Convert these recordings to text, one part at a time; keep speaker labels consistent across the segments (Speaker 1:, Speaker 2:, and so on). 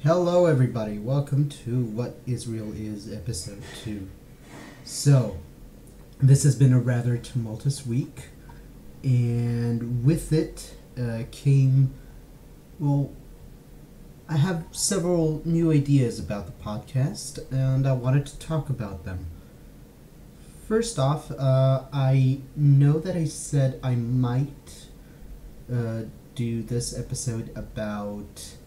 Speaker 1: Hello, everybody. Welcome to What Israel Is, Episode 2. So, this has been a rather tumultuous week, and with it came, well, I have several new ideas about the podcast, and I wanted to talk about them. First off, I know that I said I might do this episode about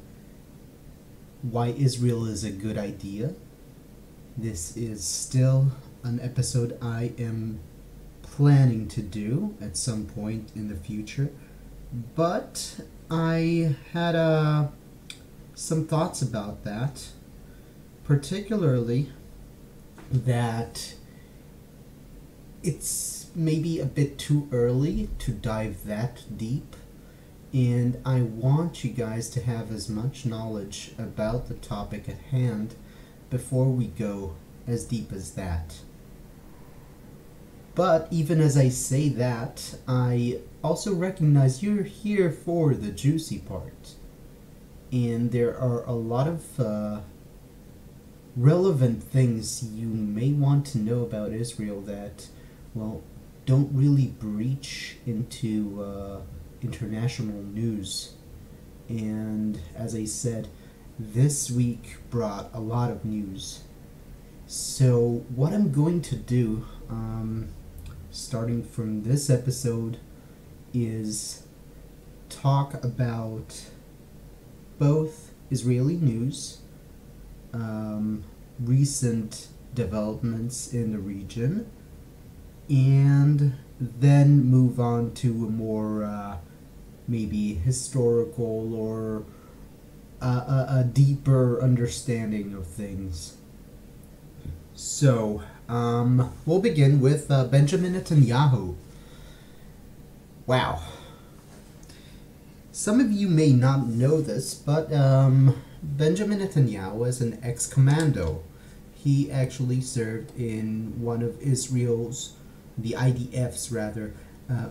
Speaker 1: why Israel is a good idea. This is still an episode I am planning to do at some point in the future, but I had some thoughts about that, particularly that it's maybe a bit too early to dive that deep, and I want you guys to have as much knowledge about the topic at hand before we go as deep as that. But even as I say that, I also recognize you're here for the juicy part. And there are a lot of relevant things you may want to know about Israel that, well, don't really breach into international news. And as I said, this week brought a lot of news. So what I'm going to do, starting from this episode, is talk about both Israeli news, recent developments in the region, and then move on to a more maybe historical or a deeper understanding of things. So, we'll begin with Benjamin Netanyahu. Wow. Some of you may not know this, but Benjamin Netanyahu is an ex-commando. He actually served in one of Israel's, the IDF's rather,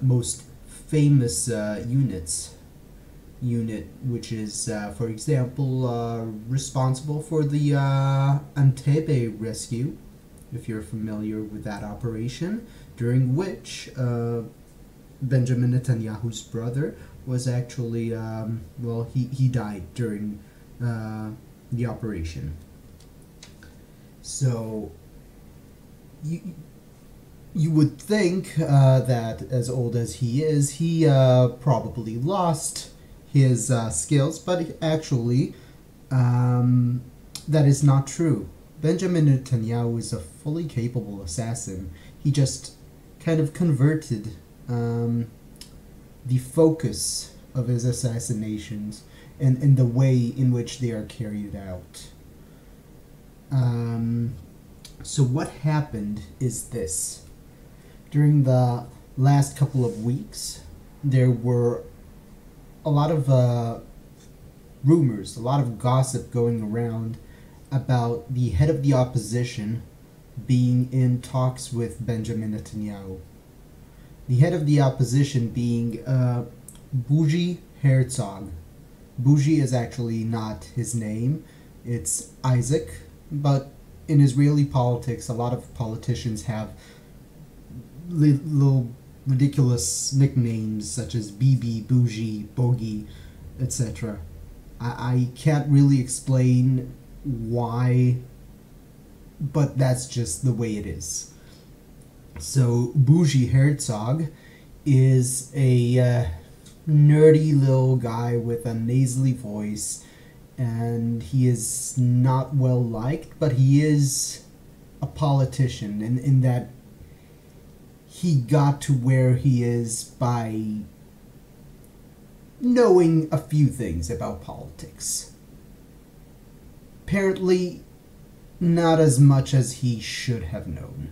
Speaker 1: most famous unit, which is, for example, responsible for the Entebbe rescue, if you're familiar with that operation, during which Benjamin Netanyahu's brother was actually, he died during the operation. So, you would think that as old as he is, he probably lost his skills, but actually, that is not true. Benjamin Netanyahu is a fully capable assassin. He just kind of converted the focus of his assassinations and the way in which they are carried out. So what happened is this. During the last couple of weeks, there were a lot of rumors, a lot of gossip going around about the head of the opposition being in talks with Benjamin Netanyahu. The head of the opposition being Bibi Herzog. Bibi is actually not his name, it's Isaac, but in Israeli politics, a lot of politicians have little ridiculous nicknames such as Bibi, Bougie, Bogie, etc. I can't really explain why, but that's just the way it is. So Bibi Herzog is a nerdy little guy with a nasally voice, and he is not well liked, but he is a politician in that he got to where he is by knowing a few things about politics. Apparently, not as much as he should have known.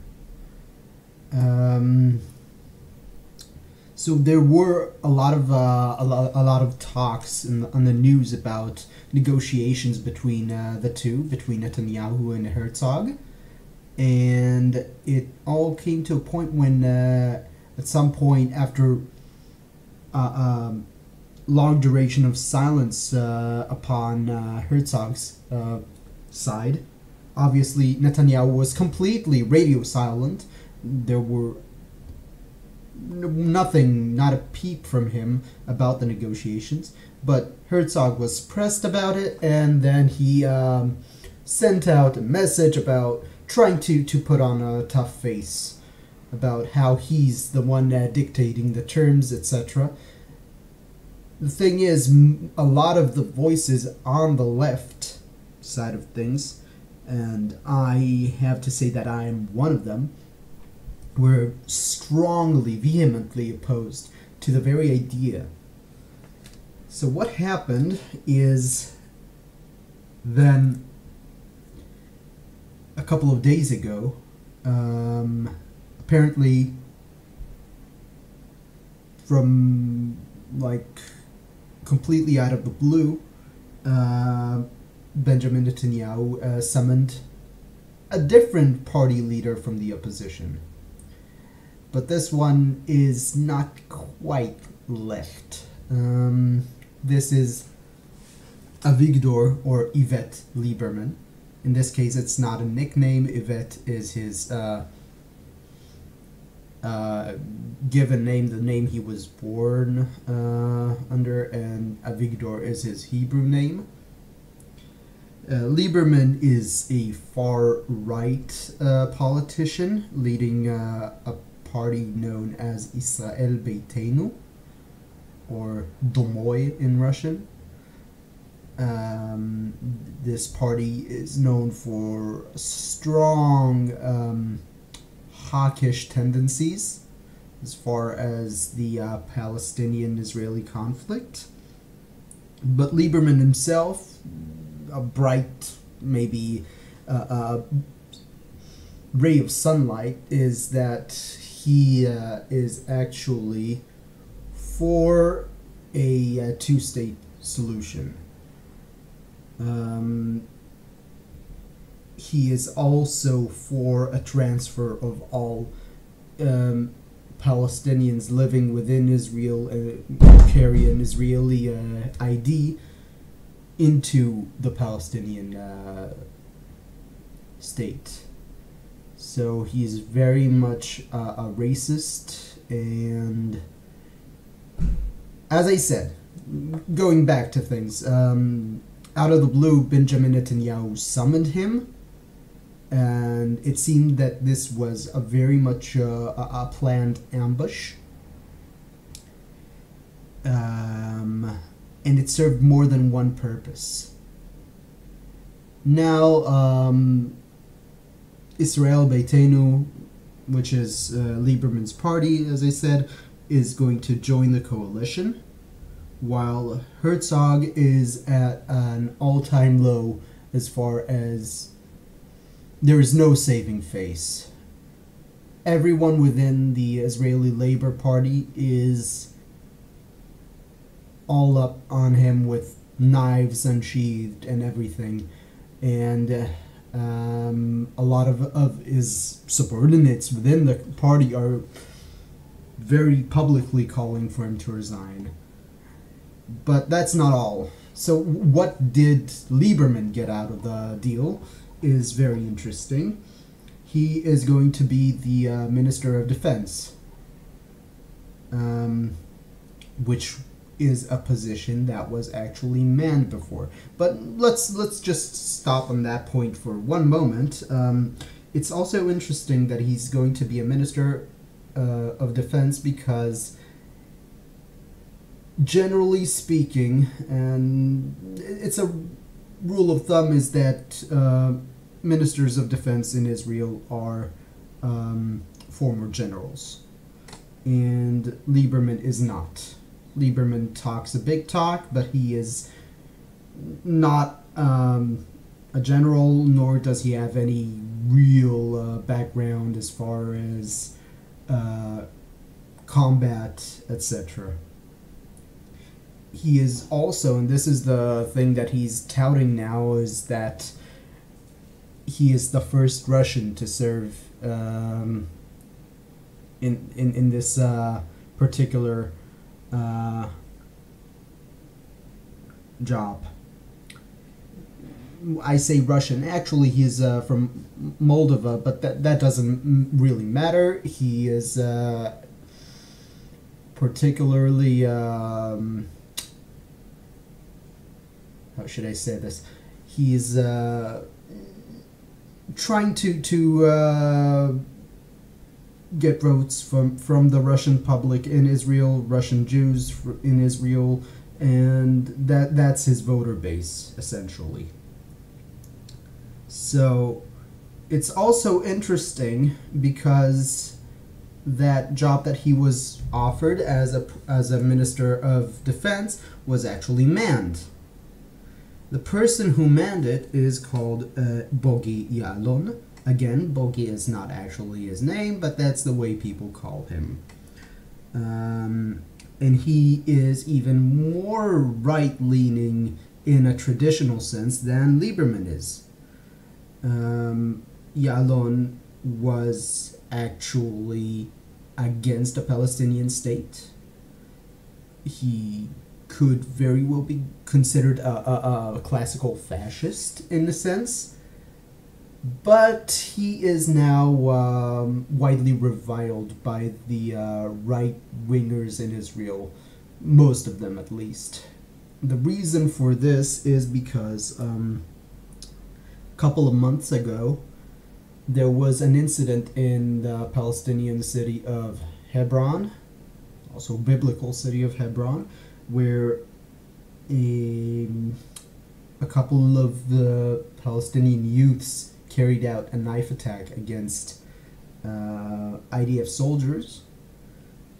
Speaker 1: So there were a lot of talks on the news about negotiations between the two, between Netanyahu and Herzog. And it all came to a point when, at some point after long duration of silence upon Herzog's side. Obviously, Netanyahu was completely radio silent. There were nothing, not a peep from him about the negotiations. But Herzog was pressed about it, and then he sent out a message about trying to put on a tough face about how he's the one dictating the terms, etc. The thing is, a lot of the voices on the left side of things, and I have to say that I am one of them, were strongly, vehemently opposed to the very idea. So what happened is, then a couple of days ago, apparently from like completely out of the blue, Benjamin Netanyahu summoned a different party leader from the opposition. But this one is not quite left. This is Avigdor, or Yvette Lieberman. In this case, it's not a nickname. Yvette is his given name, the name he was born under, and Avigdor is his Hebrew name. Lieberman is a far-right politician leading a party known as Israel Beitenu, or Domoy in Russian. This party is known for strong hawkish tendencies as far as the Palestinian-Israeli conflict. But Lieberman himself, a bright, maybe ray of sunlight, is that he is actually for a two-state solution. He is also for a transfer of all Palestinians living within Israel carry an Israeli ID into the Palestinian state. So he's very much a racist, and as I said, going back to things, out of the blue, Benjamin Netanyahu summoned him, and it seemed that this was a very much a planned ambush. And it served more than one purpose. Now, Israel Beitenu, which is Lieberman's party, as I said, is going to join the coalition, while Herzog is at an all-time low as far as there is no saving face. Everyone within the Israeli Labor Party is all up on him with knives unsheathed and everything, and a lot of his subordinates within the party are very publicly calling for him to resign. But that's not all. So what did Lieberman get out of the deal is very interesting. He is going to be the Minister of Defense, which is a position that was actually manned before. But let's just stop on that point for one moment. It's also interesting that he's going to be a Minister of Defense because, generally speaking, and it's a rule of thumb, is that ministers of defense in Israel are former generals, and Lieberman is not. Lieberman talks a big talk, but he is not a general, nor does he have any real background as far as combat, etc. He is also, and this is the thing that he's touting now, is that he is the first Russian to serve in this particular job. I say Russian. Actually, he's from Moldova, but that doesn't really matter. He is particularly how should I say this? He's trying to get votes from the Russian public in Israel, Russian Jews in Israel, and that's his voter base essentially. So it's also interesting because that job that he was offered as a minister of defense was actually manned. The person who manned it is called Bogi Yalon. Again, Bogi is not actually his name, but that's the way people call him. And he is even more right-leaning in a traditional sense than Lieberman is. Yalon was actually against a Palestinian state. He could very well be considered a classical fascist in a sense, but he is now widely reviled by the right-wingers in Israel, most of them at least. The reason for this is because a couple of months ago, there was an incident in the Palestinian city of Hebron, also biblical city of Hebron, where a couple of the Palestinian youths carried out a knife attack against IDF soldiers.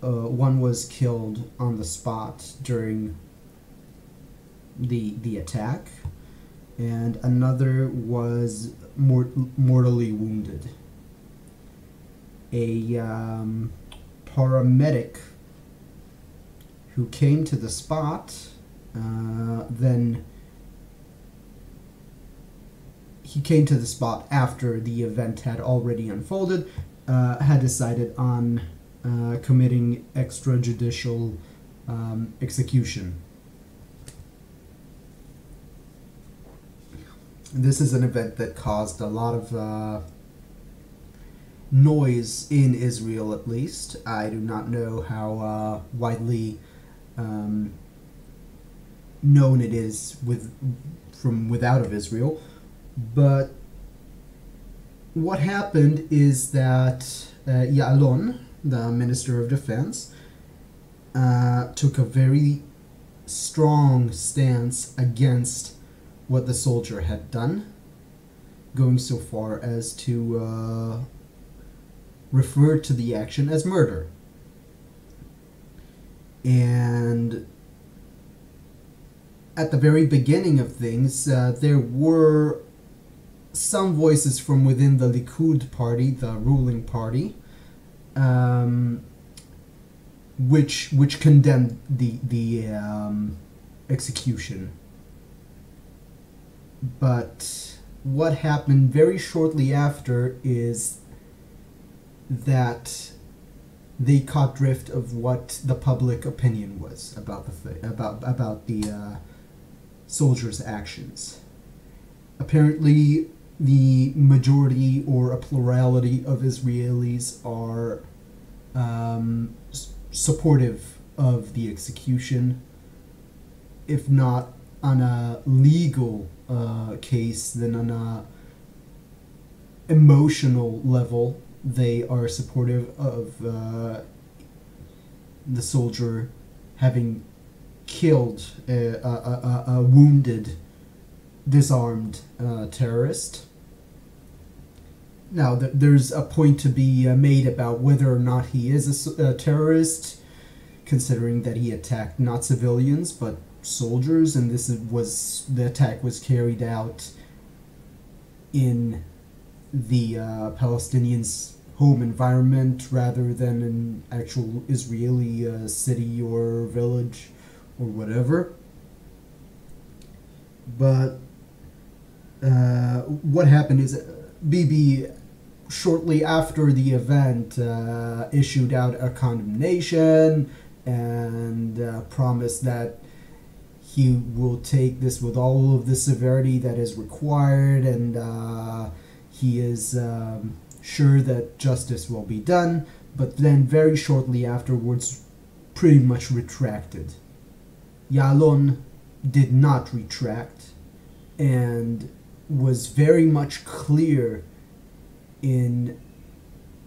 Speaker 1: One was killed on the spot during the attack, and another was mortally wounded. A paramedic who came to the spot, then he came to the spot after the event had already unfolded, had decided on committing extrajudicial execution. This is an event that caused a lot of noise in Israel, at least. I do not know how widely known it is from without of Israel, but what happened is that Ya'alon, the Minister of Defense, took a very strong stance against what the soldier had done, going so far as to refer to the action as murder. And at the very beginning of things, there were some voices from within the Likud party, the ruling party, which condemned the execution. But what happened very shortly after is that they caught drift of what the public opinion was about the soldiers' actions. Apparently, the majority or a plurality of Israelis are supportive of the execution, if not on a legal case, then on a emotional level, they are supportive of the soldier having killed a wounded, disarmed terrorist. Now, there's a point to be made about whether or not he is a terrorist, considering that he attacked not civilians but soldiers, and the attack was carried out in the Palestinians' home environment rather than an actual Israeli city or village or whatever. But what happened is Bibi, shortly after the event, issued out a condemnation and promised that he will take this with all of the severity that is required, and he is sure that justice will be done, but then very shortly afterwards pretty much retracted. Yalon did not retract and was very much clear in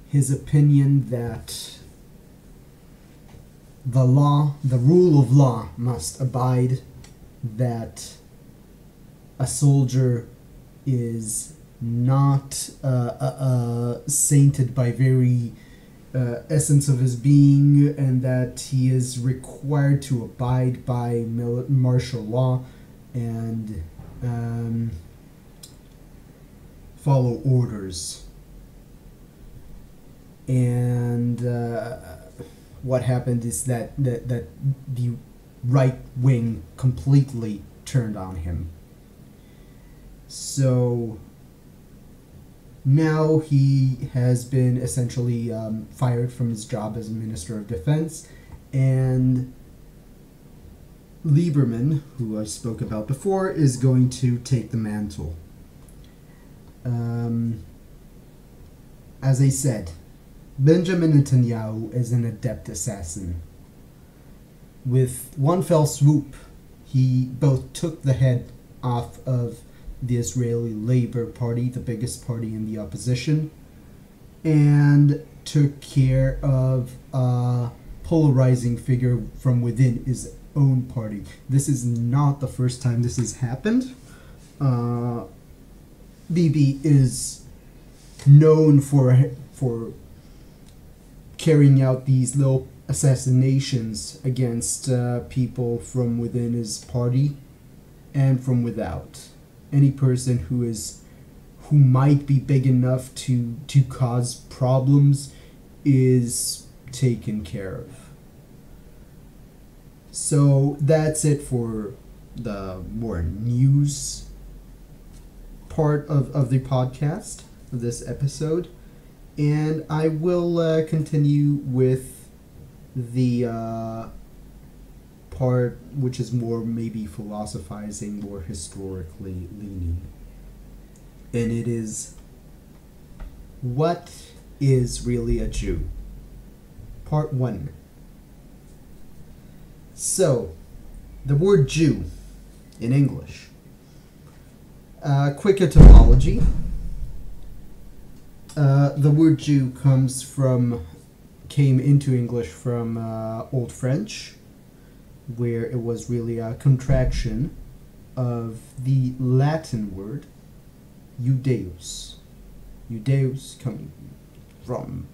Speaker 1: his opinion that the law, the rule of law, must abide, that a soldier is not sainted by very essence of his being, and that he is required to abide by martial law and follow orders. And what happened is that the right wing completely turned on him. So now he has been essentially fired from his job as Minister of Defense, and Lieberman, who I spoke about before, is going to take the mantle. As I said, Benjamin Netanyahu is an adept assassin. With one fell swoop, he both took the head off of the Israeli Labor Party, the biggest party in the opposition, and took care of a polarizing figure from within his own party. This is not the first time this has happened. Bibi is known for carrying out these little assassinations against people from within his party and from without. Any person who might be big enough to cause problems is taken care of. So that's it for the more news part of the podcast, of this episode. And I will continue with the part which is more maybe philosophizing, more historically leaning. And it is, what is really a Jew? Part 1. So, the word Jew in English. Quick etymology. The word Jew came into English from Old French, where it was really a contraction of the Latin word Judaeus. Judaeus coming from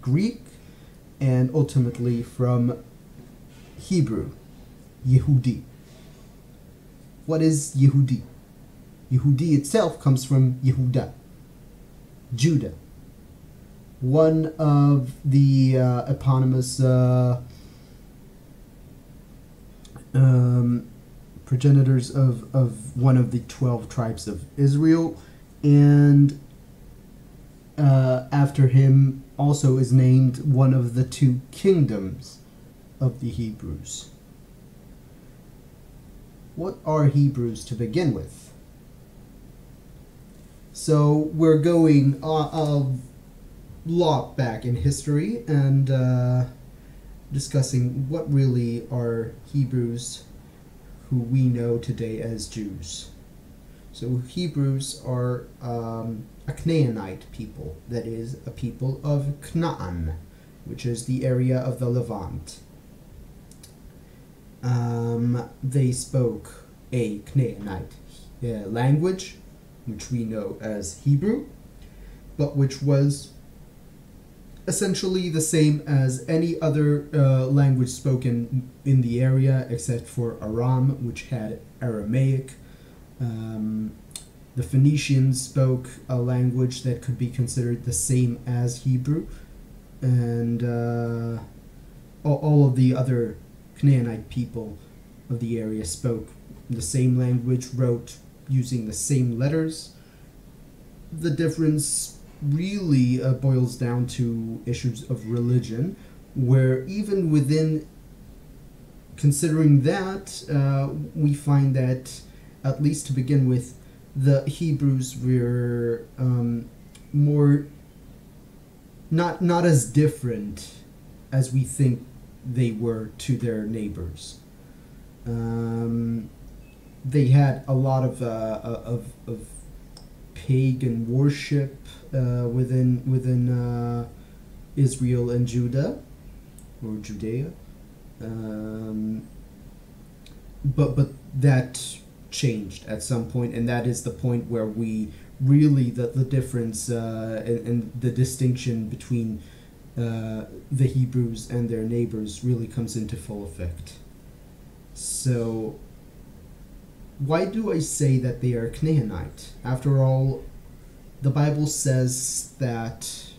Speaker 1: Greek, and ultimately from Hebrew, Yehudi. What is Yehudi? Yehudi itself comes from Yehuda, Judah, one of the eponymous progenitors of one of the 12 tribes of Israel, and after him also is named one of the 2 kingdoms of the Hebrews. What are Hebrews to begin with? So we're going a lot back in history and discussing what really are Hebrews who we know today as Jews. So Hebrews are a Canaanite people, that is, a people of Canaan, which is the area of the Levant. They spoke a Canaanite language, which we know as Hebrew, but which was essentially the same as any other language spoken in the area, except for Aram, which had Aramaic. The Phoenicians spoke a language that could be considered the same as Hebrew, and all of the other Canaanite people of the area spoke the same language, wrote using the same letters. The difference really boils down to issues of religion, where even within considering that, we find that, at least to begin with, the Hebrews were more not as different as we think they were to their neighbors. They had a lot of pagan worship within Israel and Judah, or Judea, but that changed at some point, and that is the point where we really the difference and the distinction between the Hebrews and their neighbors really comes into full effect. So, why do I say that they are Canaanite? After all, the Bible says that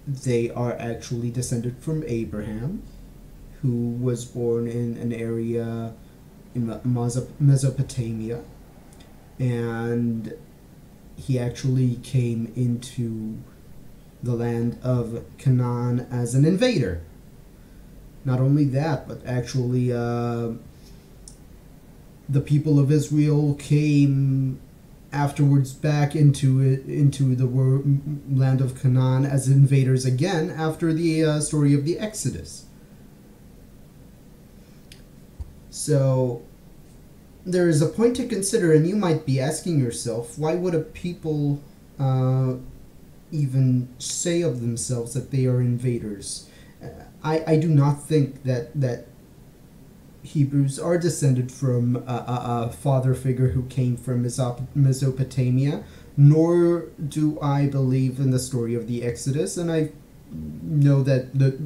Speaker 1: they are actually descended from Abraham, who was born in an area in Mesopotamia, and he actually came into the land of Canaan as an invader. Not only that, but actually the people of Israel came afterwards back into the land of Canaan as invaders again after the story of the Exodus. So there is a point to consider, and you might be asking yourself, why would a people even say of themselves that they are invaders? I do not think that Hebrews are descended from a father figure who came from Mesopotamia, nor do I believe in the story of the Exodus, and I know that the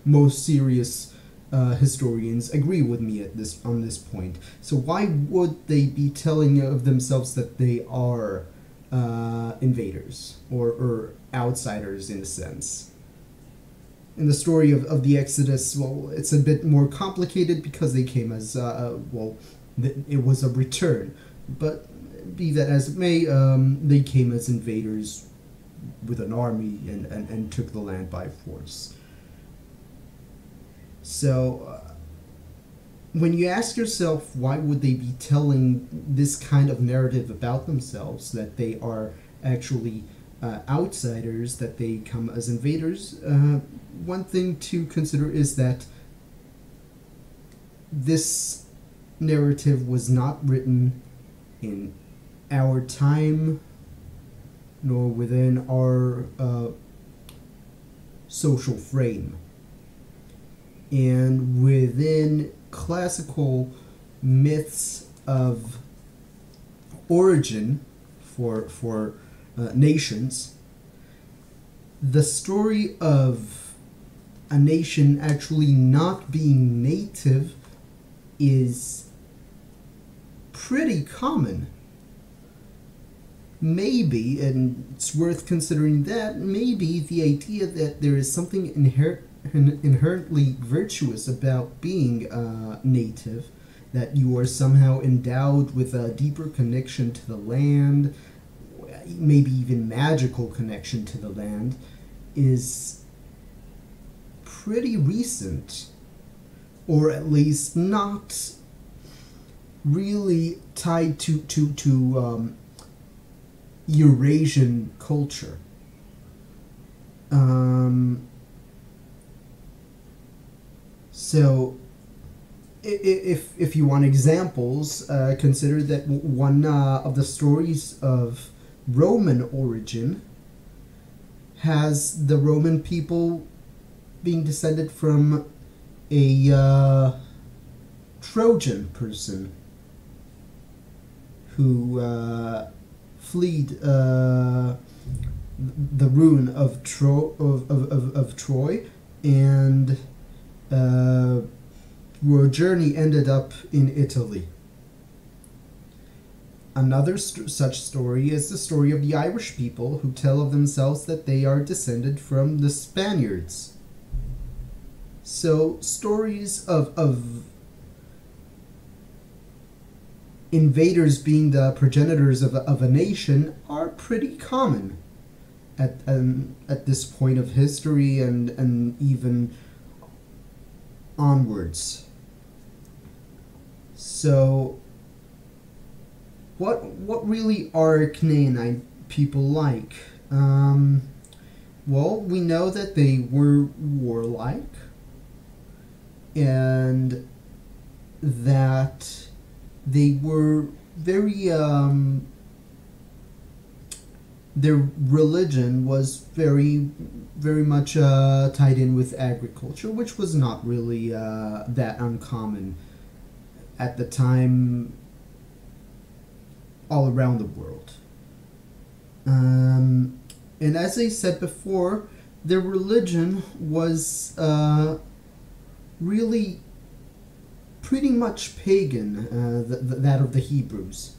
Speaker 1: most serious historians agree with me on this point. So why would they be telling of themselves that they are invaders or outsiders in a sense? In the story of the Exodus, well, it's a bit more complicated because they came as, it was a return. But be that as it may, they came as invaders with an army and took the land by force. So, when you ask yourself why would they be telling this kind of narrative about themselves, that they are actually outsiders, that they come as invaders, one thing to consider is that this narrative was not written in our time, nor within our social frame. And within classical myths of origin for nations, the story of a nation actually not being native is pretty common. Maybe, and it's worth considering that, maybe the idea that there is something inherently virtuous about being native, that you are somehow endowed with a deeper connection to the land, maybe even magical connection to the land, is pretty recent, or at least not really tied to Eurasian culture. So, if you want examples, consider that one of the stories of Roman origin has the Roman people being descended from a Trojan person who fled the ruin of Troy, and your journey ended up in Italy. Another such story is the story of the Irish people, who tell of themselves that they are descended from the Spaniards. So stories of invaders being the progenitors of a nation are pretty common at this point of history, and even onwards. So, what really are Canaanite people like? Well, we know that they were warlike, and that they were very their religion was very much tied in with agriculture, which was not really that uncommon at the time all around the world. And as I said before, their religion was really pretty much pagan, that of the Hebrews.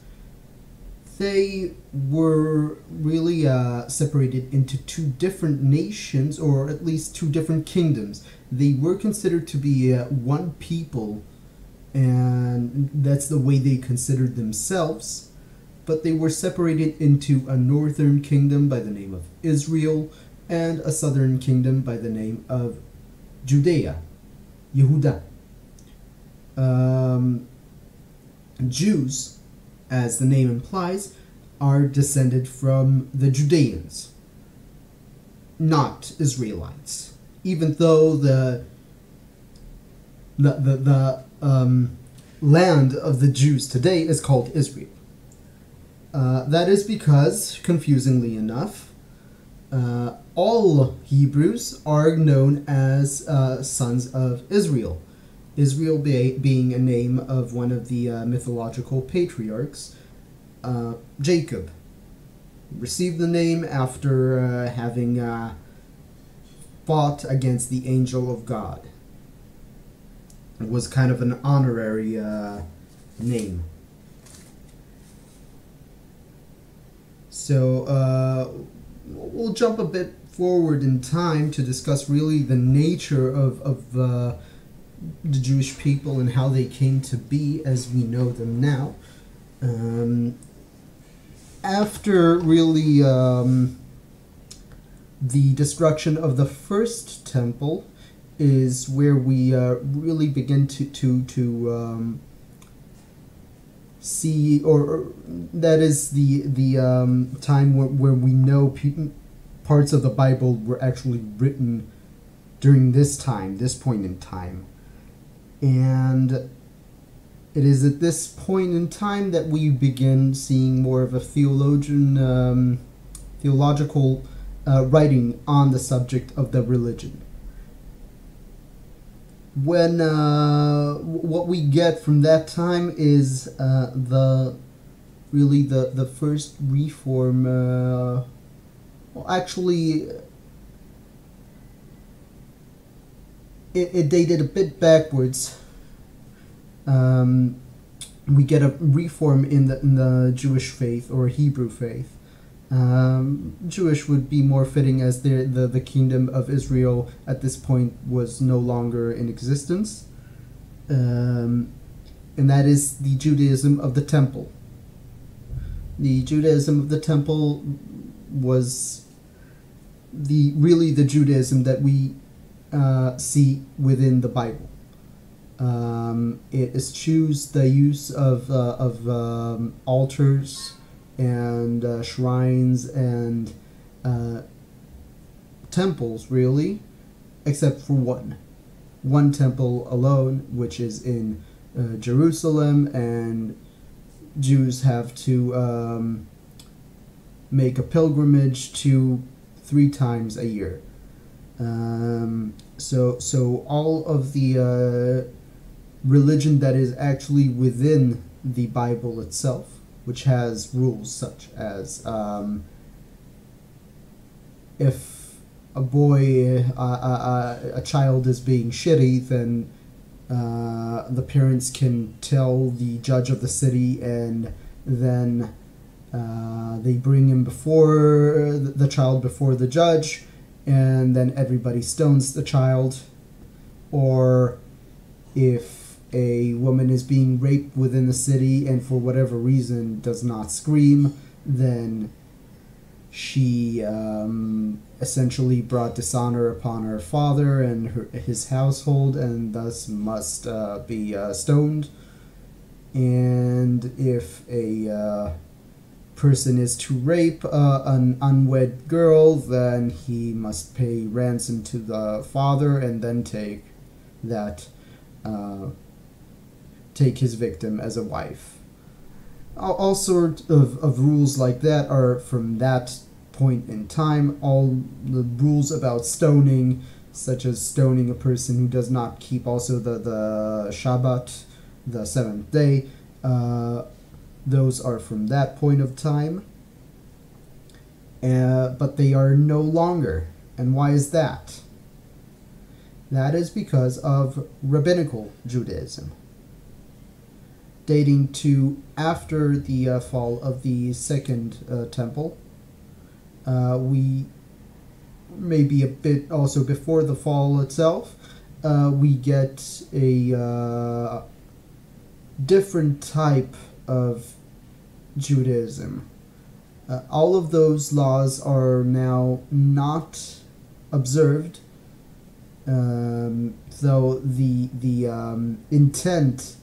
Speaker 1: They were really separated into two different nations, or at least two different kingdoms. They were considered to be one people, and that's the way they considered themselves. But they were separated into a northern kingdom by the name of Israel, and a southern kingdom by the name of Judea, Yehuda. Jews, as the name implies, are descended from the Judeans, not Israelites. Even though the land of the Jews today is called Israel. That is because, confusingly enough, all Hebrews are known as sons of Israel. Israel being a name of one of the mythological patriarchs, Jacob. Received the name after having fought against the angel of God. It was kind of an honorary name. So we'll jump a bit forward in time to discuss really the nature of the Jewish people and how they came to be as we know them now. After really the destruction of the first temple is where we really begin to see, or that is the time where we know parts of the Bible were actually written during this point in time. And it is at this point in time that we begin seeing more of a theological writing on the subject of the religion. When what we get from that time is the first reform. It dated a bit backwards. We get a reform in the Jewish faith or Hebrew faith. Jewish would be more fitting, as the kingdom of Israel at this point was no longer in existence. And that is the Judaism of the temple. The Judaism of the temple was the Judaism that we see within the Bible. It eschews the use of altars and shrines and temples, really, except for one temple alone, which is in Jerusalem, and Jews have to make a pilgrimage to 3 times a year. So all of the religion that is actually within the Bible itself, which has rules such as if a child is being shitty, then the parents can tell the judge of the city, and then they bring him before the child before the judge, and then everybody stones the child. Or if a woman is being raped within the city and for whatever reason does not scream, then she essentially brought dishonor upon her father and his household, and thus must be stoned. And if a person is to rape an unwed girl, then he must pay ransom to the father and then take his victim as a wife. All sorts of rules like that are from that point in time. All the rules about stoning, such as stoning a person who does not keep also the Shabbat, the seventh day, those are from that point of time. But they are no longer. And why is that? That is because of rabbinical Judaism, dating to after the fall of the second temple. We maybe a bit also before the fall itself, we get a different type of Judaism. All of those laws are now not observed, though the intent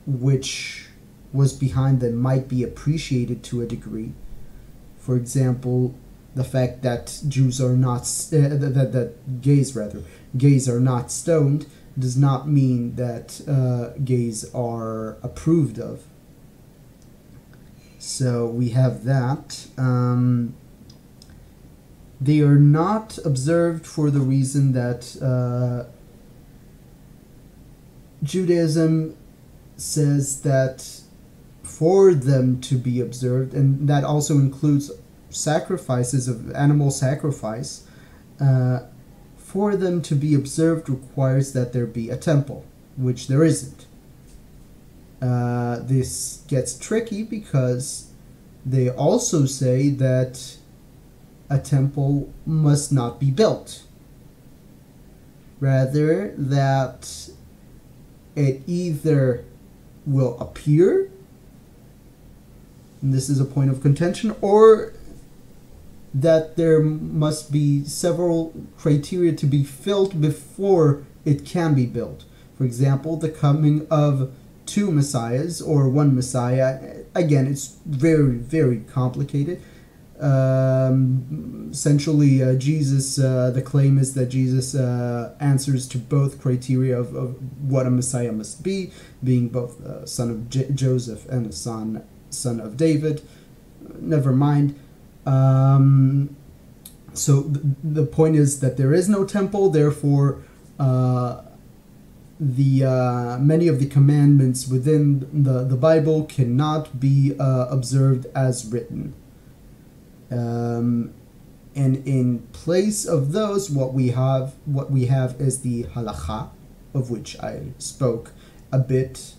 Speaker 1: which was behind them might be appreciated to a degree. For example, the fact that Jews are not that gays are not stoned does not mean that gays are approved of. So we have that. They are not observed for the reason that Judaism says that for them to be observed, and that also includes sacrifices of animal sacrifice, for them to be observed requires that there be a temple, which there isn't. This gets tricky because they also say that a temple must not be built. Rather, that it either will appear, and this is a point of contention, or that there must be several criteria to be filled before it can be built. For example, the coming of two messiahs or one messiah. Again, it's very, very complicated. Essentially, Jesus, the claim is that Jesus answers to both criteria of what a messiah must be, being both a son of Joseph and a son of David. Never mind. So the point is that there is no temple, therefore many of the commandments within the Bible cannot be observed as written. And in place of those, what we have is the halakha, of which I spoke a bit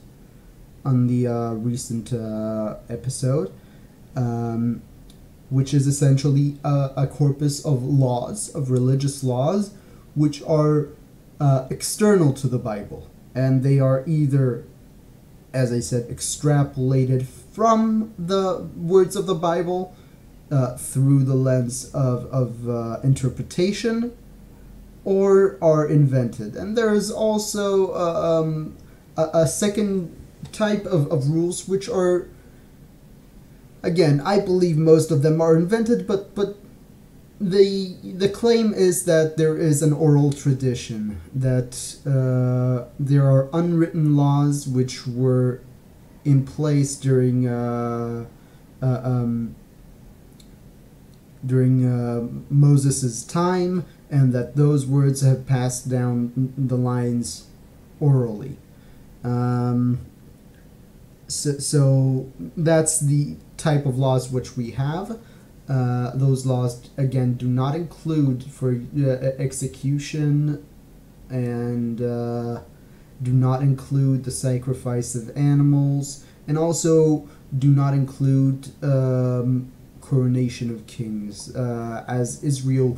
Speaker 1: on the recent episode, which is essentially a corpus of laws, of religious laws, which are external to the Bible, and they are either, as I said, extrapolated from the words of the Bible through the lens of interpretation, or are invented. And there is also a second type of rules, which are, again, I believe most of them are invented, but the claim is that there is an oral tradition, that there are unwritten laws which were in place during Moses' time, and that those words have passed down the lines orally. So that's the type of laws which we have. Those laws, again, do not include for execution, and do not include the sacrifice of animals, and also do not include coronation of kings, as Israel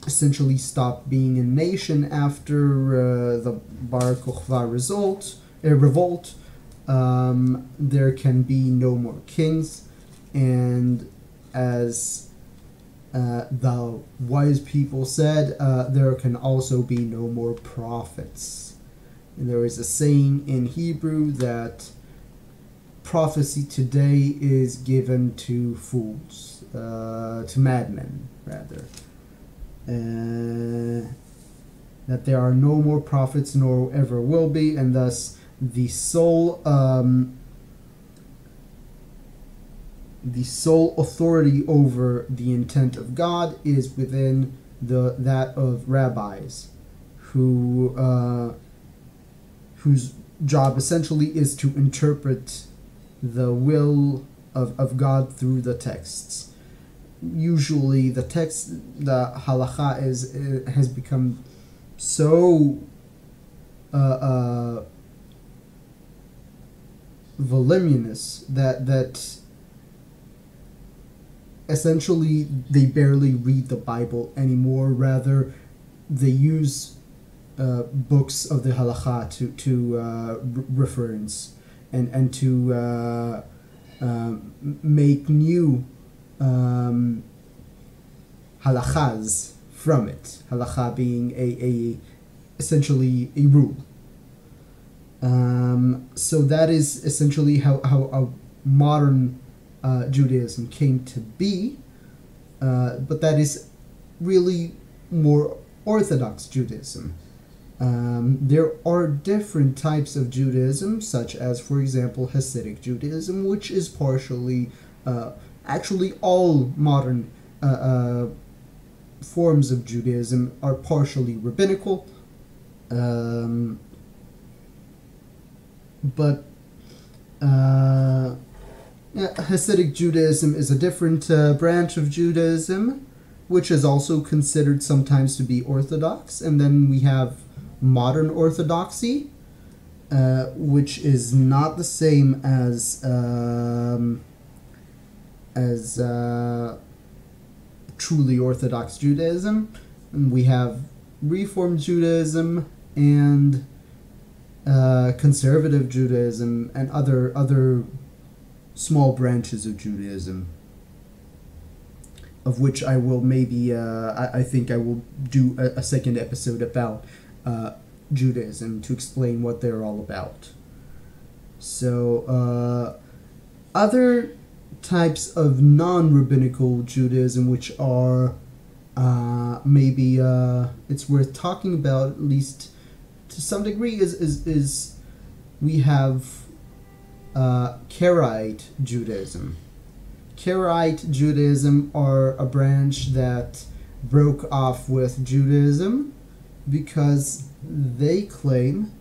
Speaker 1: essentially stopped being a nation after the Bar Kokhba revolt. There can be no more kings, and as the wise people said, there can also be no more prophets. And there is a saying in Hebrew that prophecy today is given to fools, to madmen, rather. That there are no more prophets, nor ever will be, and thus the sole authority over the intent of God is within that of rabbis, whose job essentially is to interpret the will of God through the texts. Usually the halakha has become so voluminous that essentially they barely read the Bible anymore. Rather, they use books of the halakha to reference and to make new halakhas from it. Halakha being essentially a rule. So that is essentially how modern Judaism came to be, but that is really more Orthodox Judaism. There are different types of Judaism, such as, for example, Hasidic Judaism, which is partially, actually all modern forms of Judaism are partially rabbinical, but Hasidic Judaism is a different branch of Judaism, which is also considered sometimes to be Orthodox. And then we have modern Orthodoxy, which is not the same as truly Orthodox Judaism. And we have Reform Judaism and Conservative Judaism and other small branches of Judaism, of which I will maybe, I think I will do a second episode about Judaism to explain what they're all about. So, other types of non-rabbinical Judaism, which are maybe it's worth talking about, at least to some degree, is we have Karaite Judaism. Karaite Judaism are a branch that broke off with Judaism because they claim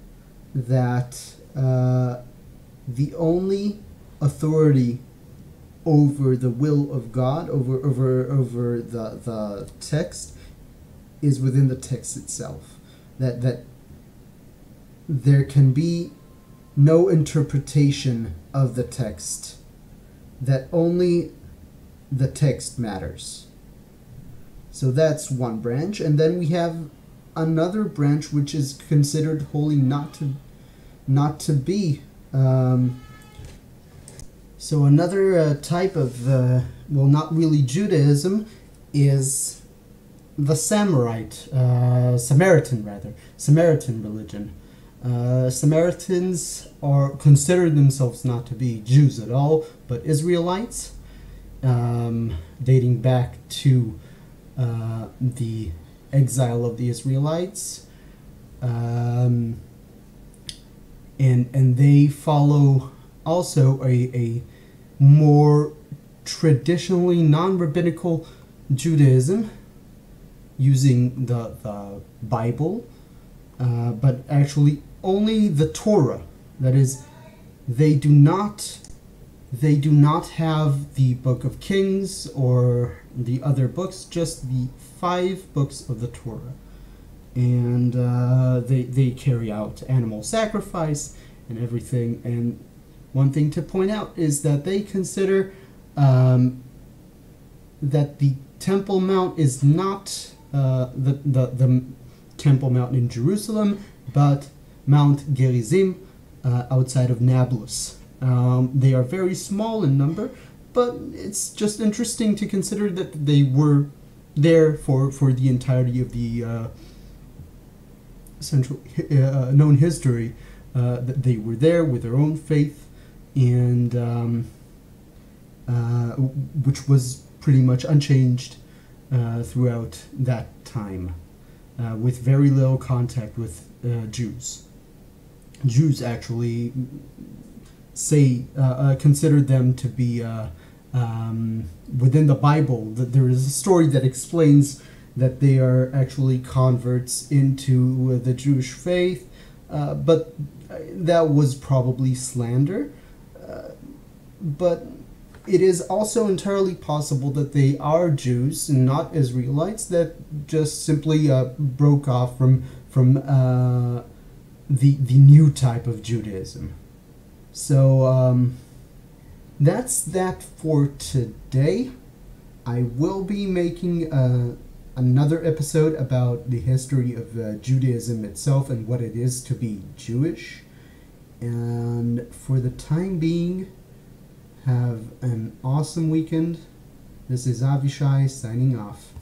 Speaker 1: that the only authority over the will of God, over the text, is within the text itself. That there can be no interpretation of the text, that only the text matters. So that's one branch. And then we have another branch which is considered wholly not to be. So another type of, not really Judaism, is the Samaritan religion. Samaritans consider themselves not to be Jews at all, but Israelites, dating back to the exile of the Israelites, and they follow also a more traditionally non-rabbinical Judaism, using the Bible, but actually only the Torah. That is, they do not have the Book of Kings or the other books, just the 5 books of the Torah. And they carry out animal sacrifice and everything. And one thing to point out is that they consider that the Temple Mount is not the Temple Mount in Jerusalem, but Mount Gerizim outside of Nablus. They are very small in number, but it's just interesting to consider that they were there for the entirety of the central known history. That they were there with their own faith, and which was pretty much unchanged throughout that time, with very little contact with Jews. Jews actually consider them to be within the Bible. That there is a story that explains that they are actually converts into the Jewish faith, but that was probably slander. But it is also entirely possible that they are Jews and not Israelites that just simply broke off from the new type of Judaism. So that's that for today. I will be making another episode about the history of Judaism itself and what it is to be Jewish. And for the time being, have an awesome weekend. This is Avishai signing off.